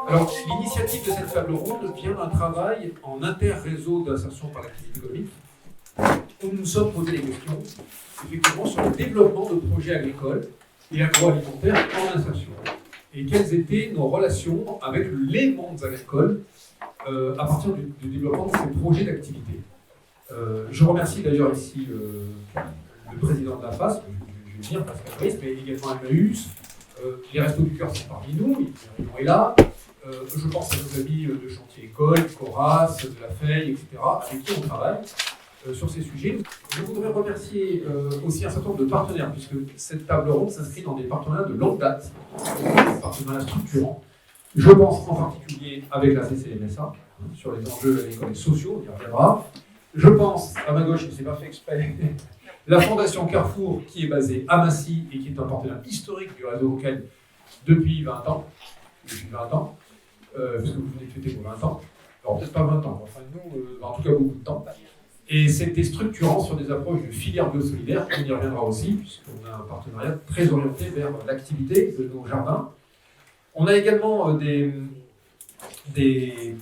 Alors, l'initiative de cette table ronde vient d'un travail en inter-réseau d'insertion par l'activité économique, où nous nous sommes posé des questions, effectivement, sur le développement de projets agricoles et agroalimentaires en insertion. Et quelles étaient nos relations avec les mondes agricoles à partir du développement de ces projets d'activité. Je remercie d'ailleurs ici le président de la FAS, je vais dire Pascal Brice, mais également Emmaüs, les Restos du Cœur sont parmi nous, Yvon est là. Je pense à nos amis de Chantier École, Coras, de la Feuille, etc., avec qui on travaille sur ces sujets. Je voudrais remercier aussi un certain nombre de partenaires, puisque cette table ronde s'inscrit dans des partenariats de longue date, des partenariats structurants. Je pense en particulier avec la CCMSA, sur les enjeux agricoles et sociaux, on y reviendra. Je pense, à ma gauche, je ne sais pas fait exprès, la Fondation Carrefour, qui est basée à Massy et qui est un partenaire historique du réseau local depuis 20 ans. Depuis 20 ans. Parce que vous venez de fêter vos 20 ans. Alors peut-être pas 20 ans, enfin nous, en tout cas beaucoup de temps. Et c'était structurant sur des approches de filière biosolidaire, on y reviendra aussi, puisqu'on a un partenariat très orienté vers l'activité de nos jardins. On a également des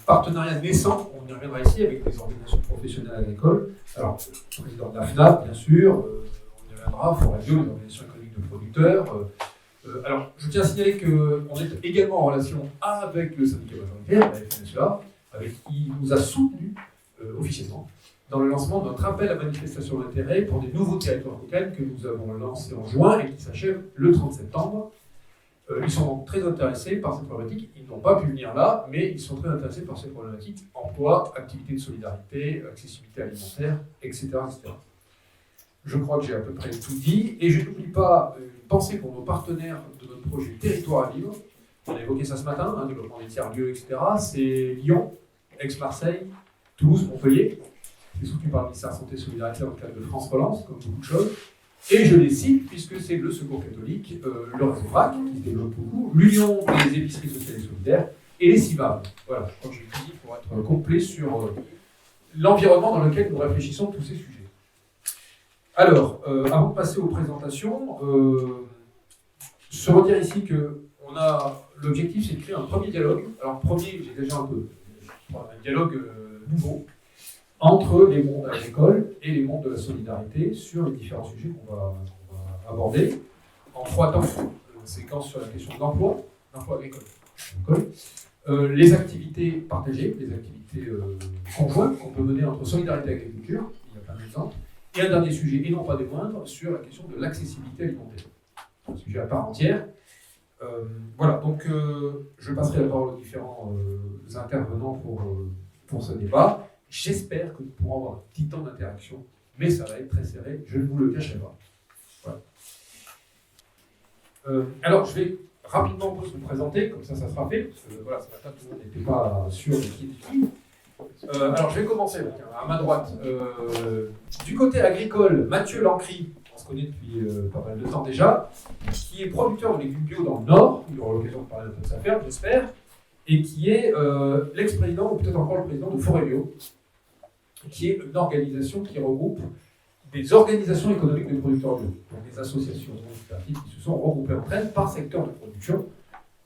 partenariats naissants, on y reviendra ici, avec des organisations professionnelles agricoles. Alors, le président de la FNAP, bien sûr, on y reviendra, Foragio, les organisations économiques de producteurs. Alors, je tiens à signaler qu'on est également en relation avec le syndicat majoritaire, la FNSEA, avec qui nous a soutenus officiellement dans le lancement de notre appel à manifestation d'intérêt pour des nouveaux territoires locaux que nous avons lancé en juin et qui s'achève le 30 septembre. Ils sont donc très intéressés par cette problématique. Ils n'ont pas pu venir là, mais ils sont très intéressés par cette problématique emploi, activité de solidarité, accessibilité alimentaire, etc. etc. Je crois que j'ai à peu près tout dit. Et je n'oublie pas une pensée pour nos partenaires de notre projet Territoire à vivre. On a évoqué ça ce matin, développement des tiers-lieux, etc. C'est Lyon, Aix-Marseille, Toulouse, Montpellier. C'est soutenu par le ministère de la Santé et Solidarité dans le cadre de France Relance, comme beaucoup de choses. Et je les cite, puisque c'est le Secours catholique, le réseau FRAC, qui se développe beaucoup, l'Union des épiceries sociales et solidaires, et les CIVAV. Voilà, je crois que j'ai tout dit pour être complet sur l'environnement dans lequel nous réfléchissons tous ces sujets. Alors, avant de passer aux présentations, se redire ici que l'objectif, c'est de créer un premier dialogue. Alors, premier, j'ai déjà un dialogue nouveau entre les mondes agricoles et les mondes de la solidarité sur les différents sujets qu'on va aborder en 3 temps. Une séquence sur la question de l'emploi agricole. Les activités partagées, les activités conjointes qu'on peut mener entre solidarité et agriculture, il y a plein d'exemples. Et un dernier sujet, et non pas des moindres, sur la question de l'accessibilité alimentaire. C'est un sujet à part entière. Voilà, donc je passerai la parole aux différents intervenants pour ce débat. J'espère que nous pourrons avoir un petit temps d'interaction, mais ça va être très serré, je ne vous le cacherai pas. Voilà. Alors, je vais rapidement vous présenter, comme ça sera fait, parce que voilà, ce matin, tout le monde n'était pas sûr de qui est qui. Alors, je vais commencer à ma droite. Du côté agricole, Mathieu Lancry, on se connaît depuis pas mal de temps déjà, qui est producteur de légumes bio dans le Nord, il aura l'occasion de parler un peu de sa ferme, j'espère, et qui est l'ex-président, ou peut-être encore le président de Forêt Bio, qui est une organisation qui regroupe des organisations économiques de producteurs bio, donc des associations qui se sont regroupées entre elles par secteur de production.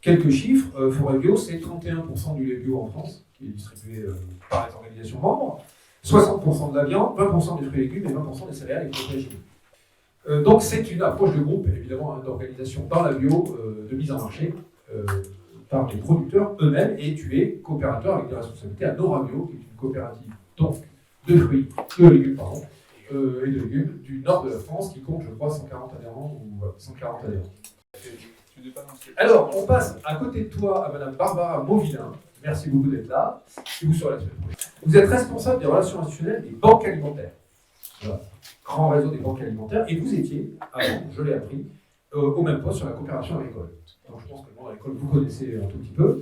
Quelques chiffres, Forêt Bio, c'est 31% du lait bio en France, qui est distribué par les organisations membres, 60% de la viande, 20% des fruits et légumes et 20% des céréales et protéines. Donc c'est une approche de groupe, évidemment, d'organisation dans la bio, de mise en marché par les producteurs eux-mêmes, et tu es coopérateur avec des responsabilités à Nora Bio, qui est une coopérative donc de fruits, de légumes, et de légumes du nord de la France, qui compte, je crois, 140 adhérents ou 140 adhérents. Alors, on passe à côté de toi à Madame Barbara Mauvillain. Merci beaucoup d'être là. Et vous sur la semaine prochaine. Vous êtes responsable des relations institutionnelles des banques alimentaires. Voilà. Grand réseau des banques alimentaires. Et vous étiez, avant, je l'ai appris, au même poste sur la coopération agricole. Donc je pense que le monde agricole, vous connaissez un tout petit peu.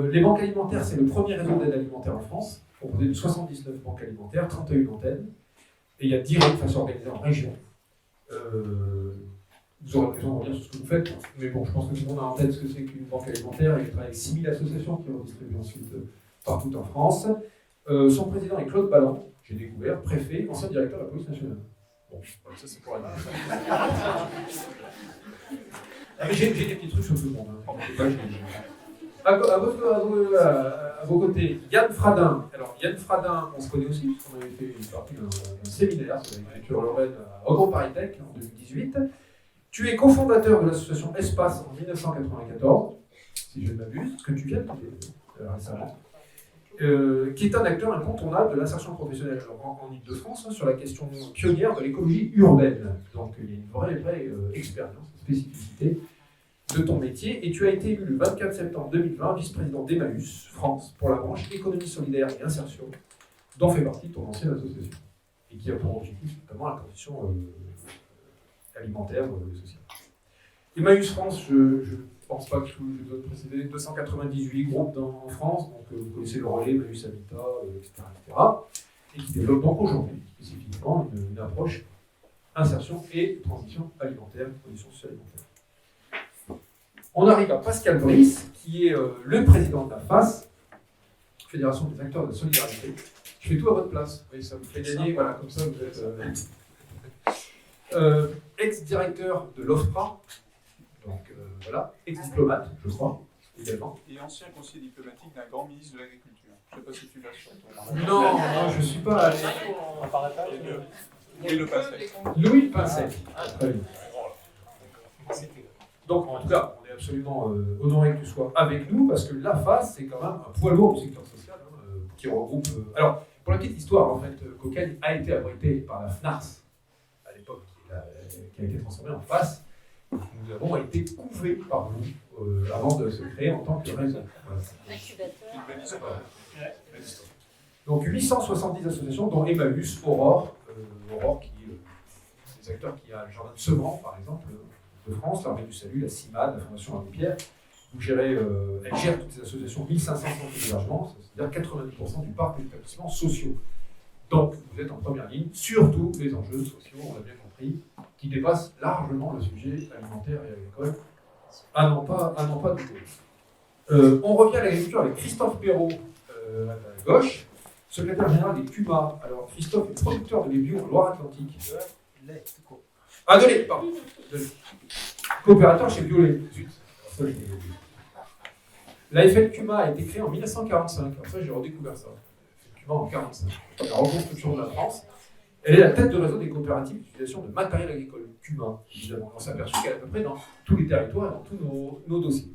Les banques alimentaires, c'est le premier réseau d'aide alimentaire en France, composé de 79 banques alimentaires, 31 antennes, et il y a 10 façons organisées en région. Vous aurez l'occasion de revenir sur ce que vous faites, mais bon, je pense que tout le monde a en tête ce que c'est qu'une banque alimentaire, et je travaille avec 6000 associations qui redistribuent ensuite partout en France. Son président est Claude Balland, j'ai découvert, préfet, ancien directeur de la police nationale. Bon, voilà, ça c'est pour elle. J'ai des petits trucs sur tout le monde. Hein. À vos côtés, Yann Fradin. Alors, Yann Fradin, on se connaît aussi, puisqu'on avait fait une partie d'un séminaire sur l'écriture urbaine à EuroParisTech en 2018. Tu es cofondateur de l'association Espace en 1994, si je ne m'abuse, que tu viens de quitter récemment, qui est un acteur incontournable de l'insertion professionnelle en Ile-de-France, hein, sur la question pionnière de l'écologie urbaine. Donc, il y a une vraie expérience, spécificité de ton métier, et tu as été élu le 24 septembre 2020 vice-président d'Emmaüs France pour la branche économie solidaire et insertion, dont fait partie ton ancienne association, et qui a pour objectif notamment la transition alimentaire et sociale. Emmaüs France, je ne pense pas que je dois te préciser, 298 groupes en France, donc vous connaissez le relais, Emmaüs Habitat, etc., et qui développe donc aujourd'hui spécifiquement une approche insertion et transition alimentaire, transition sociale alimentaire. On arrive à Pascal Brice, qui est le président de la FAS, Fédération des acteurs de la solidarité. Je fais tout à votre place. Oui, ça vous fait gagner, voilà, comme ça vous êtes ex-directeur de l'OFPRA, donc voilà, ex-diplomate, je crois, également. Et ancien conseiller diplomatique d'un grand ministre de l'Agriculture. Je ne sais pas si tu l'as sur ton... Non, je ne suis pas allé. Louis Le Pincet. Louis Pincet. Très bien. Donc, en tout cas, on est absolument honoré que tu sois avec nous, parce que la FAS, c'est quand même un poids lourd du secteur social, hein, qui regroupe... alors, pour la petite histoire, en fait, Cocagne a été abrité par la FNARS, à l'époque, qui a été transformée en FAS. Nous avons été couvrés par vous avant de se créer en tant que réseau. Voilà. Incubateur. Donc, 870 associations, dont Emmaüs, Aurore, qui est des acteurs qui a le jardin de Sevran, par exemple, de France, l'Armée du Salut, la CIMAD, la Fondation Abbé Pierre. Elle gère toutes ces associations, 1500 centres d'hébergement, c'est-à-dire 90% du parc des établissements sociaux. Donc, vous êtes en première ligne sur tous les enjeux sociaux, on l'a bien compris, qui dépassent largement le sujet alimentaire et agricole, à n'en pas douter. On revient à l'agriculture avec Christophe Perrault, à ta gauche, secrétaire général des CUMA. Alors, Christophe est producteur de lait bio en Loire-Atlantique. Ah, de lait, pardon. De lait. Coopérateur chez Biolay. Zut. La FLCUMA a été créée en 1945. Alors ça, j'ai redécouvert ça. La FLCUMA en 1945. La reconstruction de la France. Elle est la tête de réseau des coopératives d'utilisation de matériel agricole. CUMA, évidemment. On s'est aperçu qu'elle est à peu près dans tous les territoires et dans tous nos dossiers.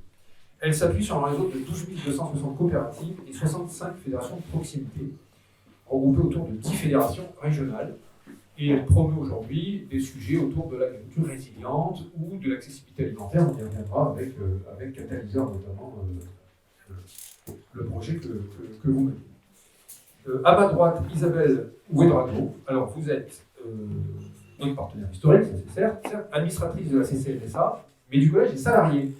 Elle s'appuie sur un réseau de 12 260 coopératives et 65 fédérations de proximité, regroupées autour de 10 fédérations régionales. Et elle promeut aujourd'hui des sujets autour de l'agriculture résiliente ou de l'accessibilité alimentaire. On y reviendra avec Catalyseur, notamment le projet que vous menez. À ma droite, Isabelle Ouedrado. Alors, vous êtes notre partenaire historique, ça c'est certes, administratrice de la CCNSA, mais du collège des salariés.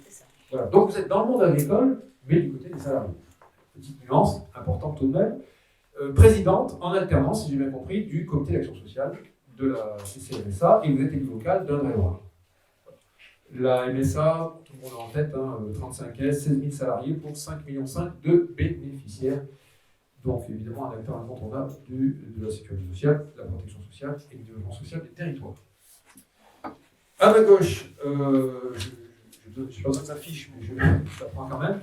Voilà. Donc, vous êtes dans le monde agricole, mais du côté des salariés. Petite nuance, importante tout de même. Présidente en alternance, si j'ai bien compris, du comité d'action sociale de la CCMSA, et vous êtes élu local d'Indre-et-Loire. La MSA, tout le monde a en tête, 35S, 16 000 salariés pour 5,5 millions de bénéficiaires. Donc évidemment un acteur incontournable de la sécurité sociale, de la protection sociale et du développement social des territoires. À ma gauche, je n'ai pas besoin de sa fiche, mais je la prends quand même.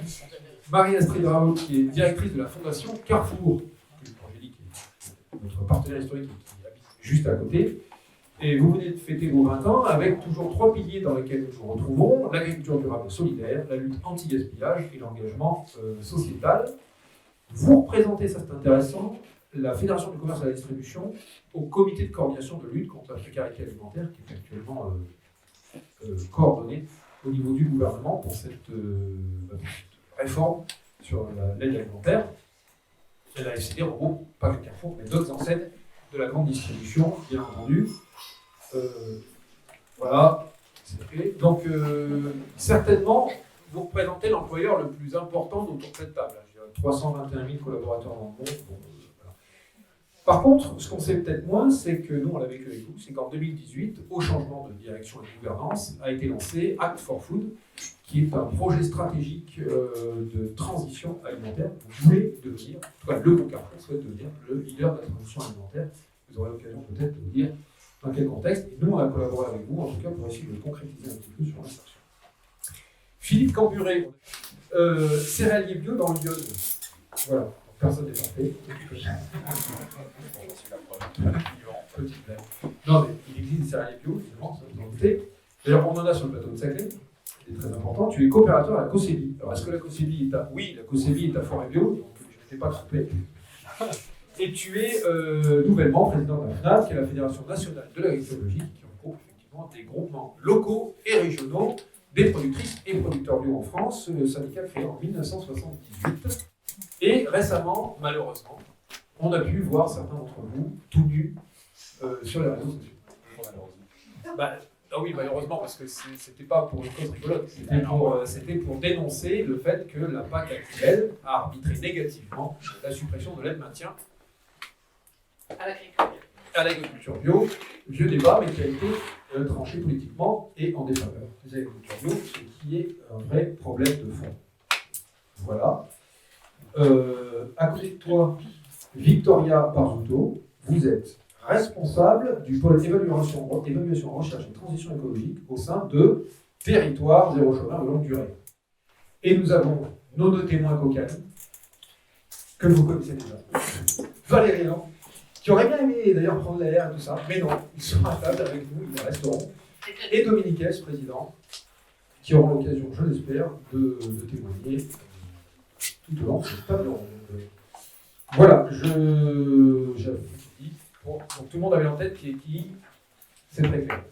Marie-Astrid Raoult, qui est directrice de la Fondation Carrefour, notre partenaire historique qui habite juste à côté. Et vous venez de fêter vos 20 ans avec toujours 3 piliers dans lesquels nous nous retrouvons: l'agriculture durable et solidaire, la lutte anti-gaspillage et l'engagement sociétal. Vous représentez, ça c'est intéressant, la Fédération du commerce et de la distribution au comité de coordination de lutte contre la précarité alimentaire qui est actuellement coordonné au niveau du gouvernement pour cette réforme sur l'aide alimentaire. Et la FCD regroupe pas que Carrefour, mais d'autres enseignes de la grande distribution, bien entendu. Voilà, c'est fait. Donc, certainement, vous représentez l'employeur le plus important autour de cette table. 321 000 collaborateurs dans le monde. Bon, voilà. Par contre, ce qu'on sait peut-être moins, c'est que nous, on l'a vécu avec vous, c'est qu'en 2018, au changement de direction et de gouvernance, a été lancé Act for Food, qui est un projet stratégique de transition alimentaire. Vous voulez devenir, en tout cas le groupe Carrefour souhaite devenir le leader de la transition alimentaire. Vous aurez l'occasion peut-être de vous dire dans quel contexte. Et nous, on a collaboré avec vous, en tout cas, pour essayer de le concrétiser un petit peu sur l'insertion. Philippe Camburé, céréalier bio dans le Lyon. Voilà, personne n'est parfait. Petite blague. Non, mais il existe des céréaliers bio, évidemment, ça vous en doutez. D'ailleurs, on en a sur le plateau de Saclay, c'est très important. Tu es coopérateur à la COSEBI. Alors, est-ce que la COSEBI est à... Oui, la COSEBI est à Forêt-Bio, donc je ne t'ai pas trompé. Et tu es nouvellement président de la FNAD, qui est la Fédération nationale de l'agriculture biologique, qui regroupe effectivement des groupements locaux et régionaux des productrices et producteurs bio en France, le syndicat créé en 1978. Et récemment, malheureusement, on a pu voir certains d'entre vous tout nus sur les réseaux sociaux. Ah oui, malheureusement, parce que c'était pas pour une cause rigolote, c'était pour dénoncer le fait que la PAC actuelle a arbitré négativement la suppression de l'aide maintien à l'agriculture bio, vieux débat, mais qui a été tranché politiquement et en défaveur des agricultures bio, ce qui est un vrai problème de fond. Voilà. À côté de toi, Victoria Parzuto, vous êtes responsable du pôle évaluation, recherche et transition écologique au sein de Territoire zéro chômeur de longue durée. Et nous avons nos deux témoins cocaines, que vous connaissez déjà. Valérie Lan, qui aurait bien aimé d'ailleurs prendre l'air et tout ça, mais non, ils sont à table avec nous, ils resteront. Et Dominique S, président, qui auront l'occasion, je l'espère, de témoigner tout au long de cette table ronde. Voilà, j'avais dit, bon, donc tout le monde avait en tête qui est qui, c'est très clair.